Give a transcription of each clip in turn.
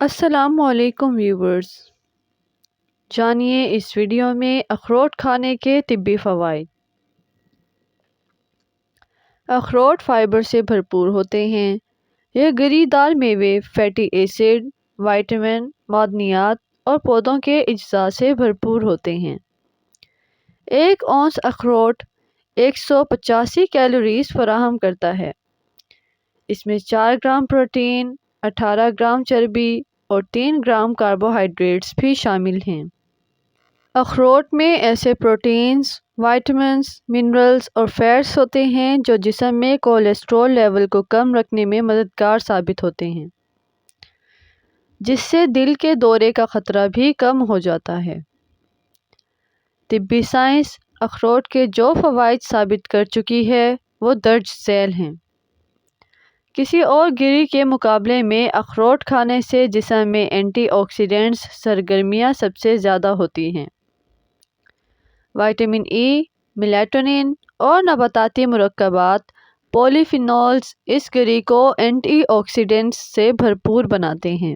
السلام علیکم ویورز، جانیے اس ویڈیو میں اخروٹ کھانے کے طبی فوائد۔ اخروٹ فائبر سے بھرپور ہوتے ہیں۔ یہ گری دار میوے فیٹی ایسڈ، وٹامن، معدنیات اور پودوں کے اجزاء سے بھرپور ہوتے ہیں۔ ایک اونس اخروٹ 185 کیلوریز فراہم کرتا ہے۔ اس میں 4 گرام پروٹین، 18 گرام چربی اور 3 گرام کاربوہائیڈریٹس بھی شامل ہیں۔ اخروٹ میں ایسے پروٹینز، وائٹامنز، منرلز اور فیٹس ہوتے ہیں جو جسم میں کولیسٹرول لیول کو کم رکھنے میں مددگار ثابت ہوتے ہیں، جس سے دل کے دورے کا خطرہ بھی کم ہو جاتا ہے۔ طبی سائنس اخروٹ کے جو فوائد ثابت کر چکی ہے وہ درج ذیل ہیں۔ کسی اور گری کے مقابلے میں اخروٹ کھانے سے جسم میں اینٹی آکسیڈنٹس سرگرمیاں سب سے زیادہ ہوتی ہیں۔ وٹامن ای، میلاٹونن اور نباتاتی مرکبات پولی فینولز اس گری کو اینٹی آکسیڈنٹس سے بھرپور بناتے ہیں۔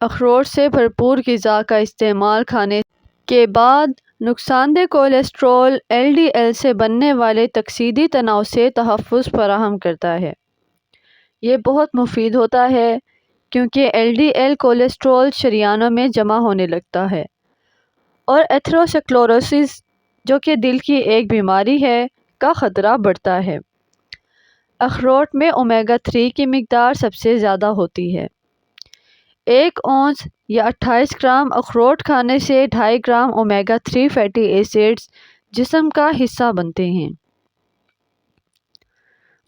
اخروٹ سے بھرپور غذا کا استعمال کھانے کے بعد نقصان دہ کولیسٹرول ایل ڈی ایل سے بننے والے تکسیدی تناؤ سے تحفظ فراہم کرتا ہے۔ یہ بہت مفید ہوتا ہے کیونکہ ایل ڈی ایل کولیسٹرول شریانوں میں جمع ہونے لگتا ہے اور ایتھروسکلوروسس، جو کہ دل کی ایک بیماری ہے، کا خطرہ بڑھتا ہے۔ اخروٹ میں اومیگا 3 کی مقدار سب سے زیادہ ہوتی ہے۔ ایک اونس یا 28 گرام اخروٹ کھانے سے 2.5 گرام اومیگا 3 فیٹی ایسڈز جسم کا حصہ بنتے ہیں۔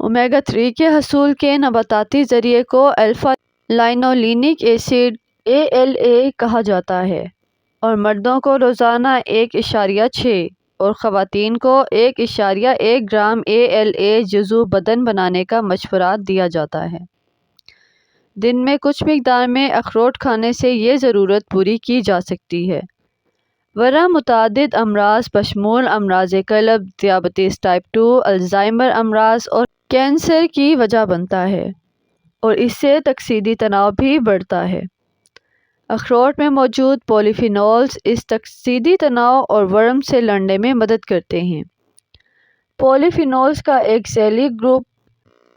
اومیگا 3 کے حصول کے نباتاتی ذریعے کو الفا لائنولینک ایسڈ ALA کہا جاتا ہے اور مردوں کو روزانہ 1.6 اور خواتین کو 1.1 گرام ALA جزو بدن بنانے کا مشورہ دیا جاتا ہے۔ دن میں کچھ مقدار میں اخروٹ کھانے سے یہ ضرورت پوری کی جا سکتی ہے۔ ورم متعدد امراض بشمول امراض قلب، ذیابیطس ٹائپ 2، الزائمر امراض اور کینسر کی وجہ بنتا ہے اور اس سے تکسیدی تناؤ بھی بڑھتا ہے۔ اخروٹ میں موجود پولی فینولز اس تکسیدی تناؤ اور ورم سے لڑنے میں مدد کرتے ہیں۔ پولی فینولز کا ایک ذیلی گروپ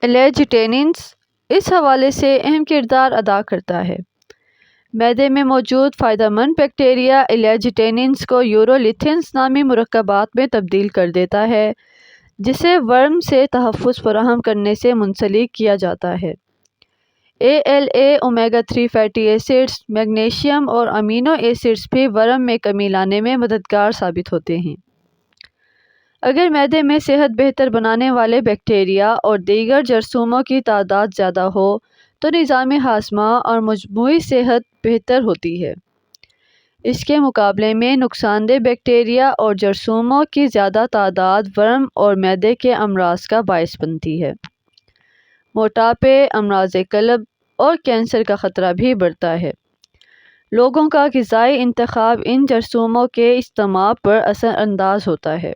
ایلیجیٹیننز اس حوالے سے اہم کردار ادا کرتا ہے۔ معدے میں موجود فائدہ مند بیکٹیریا ایلیجیٹیننز کو یورولیتھنز نامی مرکبات میں تبدیل کر دیتا ہے، جسے ورم سے تحفظ فراہم کرنے سے منسلک کیا جاتا ہے۔ ALA، omega 3 fatty acids, magnesium اور امینو ایسڈز بھی ورم میں کمی لانے میں مددگار ثابت ہوتے ہیں۔ اگر معدے میں صحت بہتر بنانے والے بیکٹیریا اور دیگر جراثیموں کی تعداد زیادہ ہو تو نظام ہاضمہ اور مجموعی صحت بہتر ہوتی ہے۔ اس کے مقابلے میں نقصان دہ بیکٹیریا اور جراثیموں کی زیادہ تعداد ورم اور معدے کے امراض کا باعث بنتی ہے۔ موٹاپے، امراض قلب اور کینسر کا خطرہ بھی بڑھتا ہے۔ لوگوں کا غذائی انتخاب ان جراثیموں کے اجتماع پر اثر انداز ہوتا ہے۔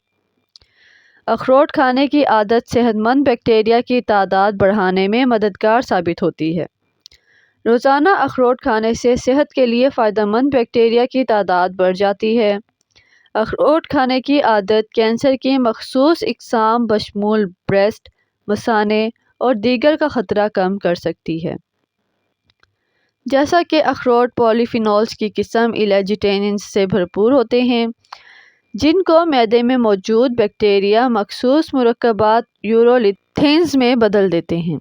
اخروٹ کھانے کی عادت صحت مند بیکٹیریا کی تعداد بڑھانے میں مددگار ثابت ہوتی ہے۔ روزانہ اخروٹ کھانے سے صحت کے لیے فائدہ مند بیکٹیریا کی تعداد بڑھ جاتی ہے۔ اخروٹ کھانے کی عادت کینسر کی مخصوص اقسام بشمول بریسٹ، مثانے اور دیگر کا خطرہ کم کر سکتی ہے۔ جیسا کہ اخروٹ پولی فینولز کی قسم ایلیجیٹیننز سے بھرپور ہوتے ہیں، جن کو معدے میں موجود بیکٹیریا مخصوص مرکبات یورولیتھنز میں بدل دیتے ہیں۔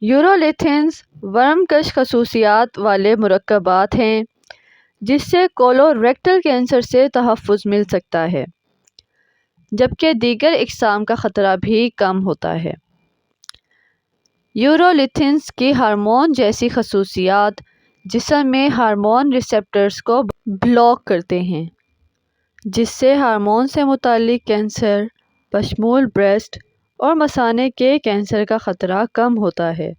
یورولیتھنز ورم کش خصوصیات والے مرکبات ہیں جس سے کولوریکٹل کینسر سے تحفظ مل سکتا ہے، جبکہ دیگر اقسام کا خطرہ بھی کم ہوتا ہے۔ یورولیتھنز کی ہارمون جیسی خصوصیات جسم میں ہارمون ریسیپٹرز کو بلاک کرتے ہیں، جس سے ہارمون سے متعلق کینسر بشمول بریسٹ اور مثانے کے کینسر کا خطرہ کم ہوتا ہے۔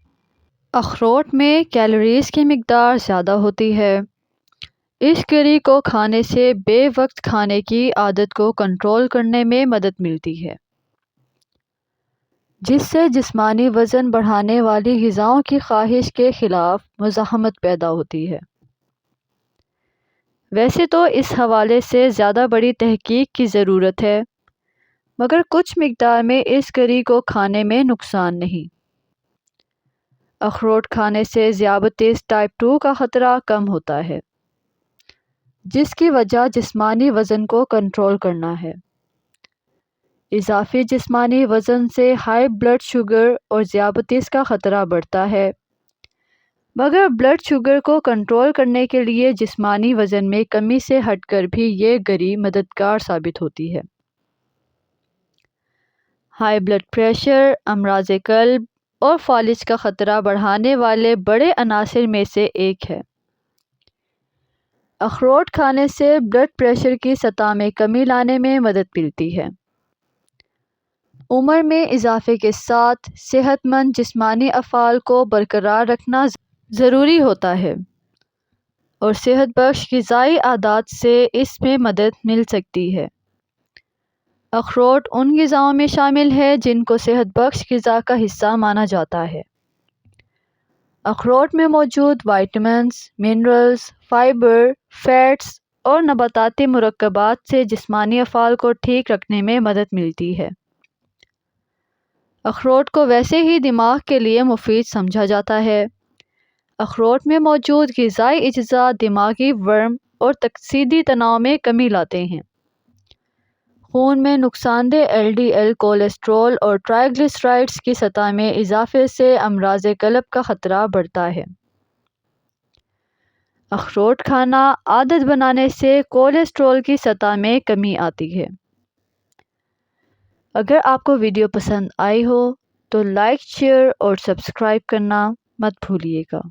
اخروٹ میں کیلوریز کی مقدار زیادہ ہوتی ہے۔ اس گری کو کھانے سے بے وقت کھانے کی عادت کو کنٹرول کرنے میں مدد ملتی ہے۔ جس سے جسمانی وزن بڑھانے والی غذاؤں کی خواہش کے خلاف مزاحمت پیدا ہوتی ہے۔ ویسے تو اس حوالے سے زیادہ بڑی تحقیق کی ضرورت ہے، مگر کچھ مقدار میں اس گری کو کھانے میں نقصان نہیں۔ اخروٹ کھانے سے ذیابیطس ٹائپ 2 کا خطرہ کم ہوتا ہے، جس کی وجہ جسمانی وزن کو کنٹرول کرنا ہے۔ اضافی جسمانی وزن سے ہائی بلڈ شوگر اور ذیابیطس کا خطرہ بڑھتا ہے، مگر بلڈ شوگر کو کنٹرول کرنے کے لیے جسمانی وزن میں کمی سے ہٹ کر بھی یہ گری مددگار ثابت ہوتی ہے۔ ہائی بلڈ پریشر امراض قلب اور فالج کا خطرہ بڑھانے والے بڑے عناصر میں سے ایک ہے۔ اخروٹ کھانے سے بلڈ پریشر کی سطح میں کمی لانے میں مدد ملتی ہے۔ عمر میں اضافے کے ساتھ صحت مند جسمانی افعال کو برقرار رکھنا ضروری ہوتا ہے، اور صحت بخش غذائی عادات سے اس میں مدد مل سکتی ہے۔ اخروٹ ان غذاؤں میں شامل ہے جن کو صحت بخش غذا کا حصہ مانا جاتا ہے۔ اخروٹ میں موجود وائٹامنز، منرلز، فائبر، فیٹس اور نباتاتی مرکبات سے جسمانی افعال کو ٹھیک رکھنے میں مدد ملتی ہے۔ اخروٹ کو ویسے ہی دماغ کے لیے مفید سمجھا جاتا ہے۔ اخروٹ میں موجود غذائی اجزاء دماغی ورم اور تکسیدی تناؤ میں کمی لاتے ہیں۔ خون میں نقصان دہ LDL کولیسٹرول اور ٹرائیگلیسرائڈز کی سطح میں اضافے سے امراض قلب کا خطرہ بڑھتا ہے۔ اخروٹ کھانا عادت بنانے سے کولیسٹرول کی سطح میں کمی آتی ہے۔ اگر آپ کو ویڈیو پسند آئی ہو تو لائک، شیئر اور سبسکرائب کرنا مت بھولیے گا۔